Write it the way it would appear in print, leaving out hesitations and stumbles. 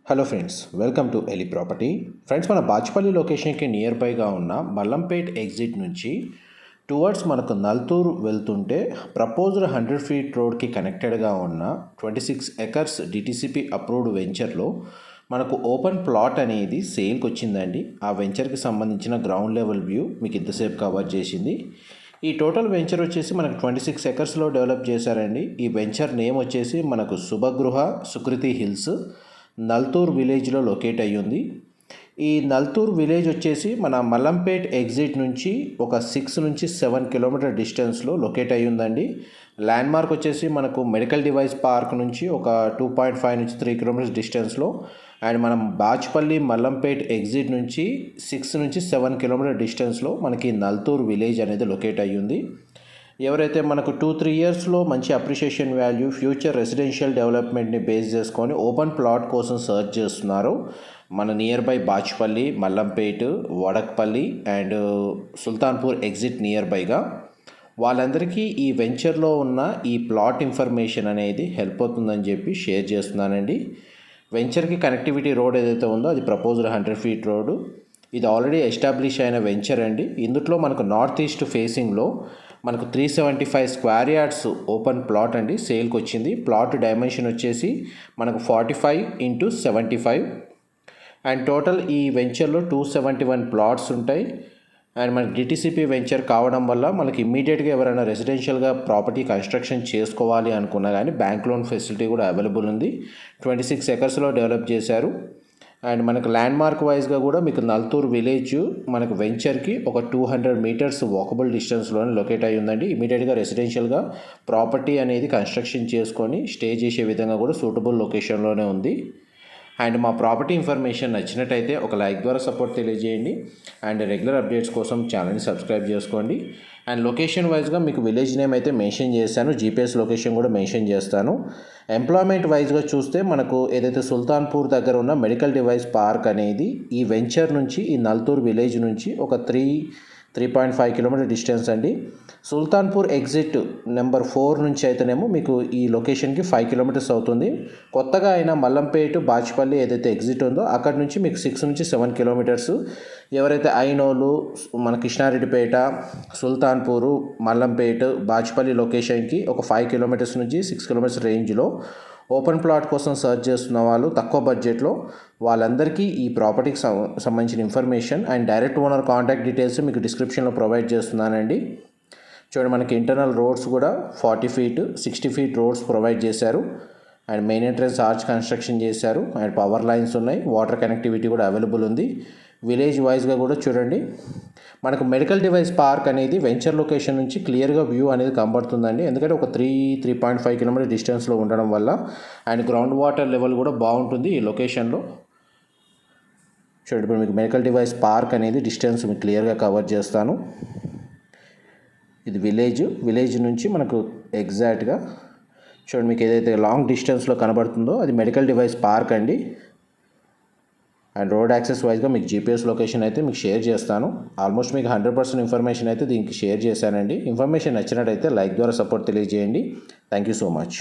Hello friends, welcome to ఎలి property. Friends, మన బాచ్పల్లి లొకేషన్కి నియర్ బైగా ఉన్న మల్లంపేట్ ఎగ్జిట్ నుంచి టువర్డ్స్ మనకు నల్తూరు వెళ్తుంటే ప్రపోజ్డ్ 100 ఫీట్ రోడ్కి కనెక్టెడ్గా ఉన్న 26 ఎకర్స్ డిటిసిపి అప్రూవ్డ్ వెంచర్లో మనకు ఓపెన్ ప్లాట్ అనేది సేల్కి వచ్చిందండి. ఆ వెంచర్కి సంబంధించిన గ్రౌండ్ లెవెల్ వ్యూ మీకు ఇంతసేపు కవర్ చేసింది. ఈ టోటల్ వెంచర్ వచ్చేసి మనకు 26 ఎకర్స్లో డెవలప్ చేశారండి. ఈ వెంచర్ నేమ్ వచ్చేసి మనకు శుభగృహ సుకృతి హిల్స్ నల్తూర్ విలేజ్లో లొకేట్ అయ్యింది. ఈ నల్తూర్ విలేజ్ వచ్చేసి మన మల్లంపేట్ ఎగ్జిట్ నుంచి ఒక 6 నుంచి 7 కిలోమీటర్ డిస్టెన్స్లో లొకేట్ అయ్యి ఉందండి. ల్యాండ్ మార్క్ వచ్చేసి మనకు మెడికల్ డివైస్ పార్క్ నుంచి ఒక 2.5 నుంచి 3 కిలోమీటర్స్ డిస్టెన్స్లో, అండ్ మనం బాచ్పల్లి మల్లంపేట్ ఎగ్జిట్ నుంచి 6 నుంచి 7 కిలోమీటర్ డిస్టెన్స్లో మనకి నల్తూర్ విలేజ్ అనేది లొకేట్ అయ్యింది. ఎవరైతే మనకు 2-3 ఇయర్స్లో మంచి అప్రిషియేషన్ వాల్యూ, ఫ్యూచర్ రెసిడెన్షియల్ డెవలప్మెంట్ని బేస్ చేసుకొని ఓపెన్ ప్లాట్ కోసం సర్చ్ చేస్తున్నారో మన nearby Bachupally, Mallampet, Vadakpalli and Sultanpur exit నియర్ బైగా వాళ్ళందరికీ ఈ వెంచర్లో ఉన్న ఈ ప్లాట్ ఇన్ఫర్మేషన్ అనేది హెల్ప్ అవుతుందని చెప్పి షేర్ చేస్తున్నానండి. వెంచర్కి కనెక్టివిటీ రోడ్ ఏదైతే ఉందో అది ప్రపోజ్డ్ 100 ఫీట్ రోడ్డు. ఇది ఆల్రెడీ ఎస్టాబ్లిష్ అయిన వెంచర్ అండి. ఇందులో మనకు నార్త్ ఈస్ట్ ఫేసింగ్లో మనకు 375 స్క్వేర్ యార్డ్స్ ఓపెన్ ప్లాట్ అండి సేల్కి వచ్చింది. ప్లాట్ డైమెన్షన్ వచ్చేసి మనకు 45x75 అండ్ టోటల్ ఈ వెంచర్లో 271 ప్లాట్స్ ఉంటాయి. అండ్ మనకి డిటిసిపి వెంచర్ కావడం వల్ల మనకి ఇమ్మీడియట్గా ఎవరైనా రెసిడెన్షియల్గా ప్రాపర్టీ కన్స్ట్రక్షన్ చేసుకోవాలి అనుకున్నా కానీ బ్యాంక్ లోన్ ఫెసిలిటీ కూడా అవైలబుల్ ఉంది. 26 ఎకర్స్లో డెవలప్ చేశారు. అండ్ మనకు ల్యాండ్ మార్క్ వైజ్గా కూడా మీకు నల్తూర్ విలేజ్ మనకు వెంచర్కి ఒక 200 మీటర్స్ వాకబుల్ డిస్టెన్స్లోనే లొకేట్ అయ్యి ఉందండి. ఇమీడియట్గా రెసిడెన్షియల్గా ప్రాపర్టీ అనేది కన్స్ట్రక్షన్ చేసుకొని స్టే చేసే విధంగా కూడా సూటబుల్ లొకేషన్లోనే ఉంది. అండ్ మా ప్రాపర్టీ ఇన్ఫర్మేషన్ నచ్చినట్టయితే ఒక లైక్ ద్వారా సపోర్ట్ తెలియజేయండి. అండ్ రెగ్యులర్ అప్డేట్స్ కోసం ఛానల్ని సబ్స్క్రైబ్ చేసుకోండి. అండ్ లొకేషన్ వైజ్గా మీకు విలేజ్ నేమ్ అయితే మెన్షన్ చేశాను, జీపీఎస్ లొకేషన్ కూడా మెన్షన్ చేస్తాను. ఎంప్లాయ్మెంట్ వైజ్గా చూస్తే మనకు ఏదైతే సుల్తాన్పూర్ దగ్గర ఉన్న మెడికల్ డివైస్ పార్క్ అనేది ఈ వెంచర్ నుంచి ఈ నల్తూర్ విలేజ్ నుంచి ఒక 3.5 కిలోమీటర్ డిస్టెన్స్ అండి. సుల్తాన్పూర్ ఎగ్జిట్ నెంబర్ 4 నుంచి అయితేనేమో మీకు ఈ లొకేషన్కి 5 కిలోమీటర్స్ అవుతుంది. కొత్తగా అయిన మల్లంపేట, బాచ్పల్లి ఏదైతే ఎగ్జిట్ ఉందో అక్కడ నుంచి మీకు 6 నుంచి 7 కిలోమీటర్స్. ఎవరైతే ఐనోలు, మన కృష్ణారెడ్డిపేట, సుల్తాన్పూరు, మల్లంపేట, బాచ్పల్లి లొకేషన్కి ఒక 5 కిలోమీటర్స్ నుంచి 6 కిలోమీటర్స్ రేంజ్లో ఓపెన్ ప్లాట్ కోసం సర్చ్ చేస్తున్న వాళ్ళు తక్కువ బడ్జెట్లో వాళ్ళందరికీ ఈ ప్రాపర్టీకి సంబంధించిన information and direct owner contact details మీకు డిస్క్రిప్షన్లో ప్రొవైడ్ చేస్తున్నానండి. చూడండి, మనకి ఇంటర్నల్ రోడ్స్ కూడా 40 ఫీట్ 60 ఫీట్ రోడ్స్ ప్రొవైడ్ చేశారు. And main entrance arch construction చేశారు. అండ్ పవర్ లైన్స్ ఉన్నాయి, వాటర్ కనెక్టివిటీ కూడా అవైలబుల్ ఉంది. విలేజ్ వైజ్గా కూడా చూడండి, మనకు మెడికల్ డివైస్ పార్క్ అనేది వెంచర్ లొకేషన్ నుంచి క్లియర్గా వ్యూ అనేది కనబడుతుందండి. ఎందుకంటే ఒక 3.5 కిలోమీటర్ డిస్టెన్స్లో ఉండడం వల్ల అండ్ గ్రౌండ్ వాటర్ లెవెల్ కూడా బాగుంటుంది ఈ లొకేషన్లో. చూడండి, ఇప్పుడు మీకు మెడికల్ డివైస్ పార్క్ అనేది డిస్టెన్స్ మీకు క్లియర్గా కవర్ చేస్తాను. ఇది విలేజ్ నుంచి మనకు ఎగ్జాక్ట్గా చూడండి, మీకు ఏదైతే లాంగ్ డిస్టెన్స్లో కనబడుతుందో అది మెడికల్ డివైస్ పార్క్ అండి. అండ్ రోడ్ యాక్సెస్ వైజ్గా మీకు జీపీఎస్ లొకేషన్ అయితే మీకు షేర్ చేస్తాను. ఆల్మోస్ట్ మీకు 100% ఇన్ఫర్మేషన్ అయితే దీనికి షేర్ చేశానండి. ఇన్ఫర్మేషన్ నచ్చినట్టయితే లైక్ ద్వారా సపోర్ట్ తెలియజేయండి. Thank you so much.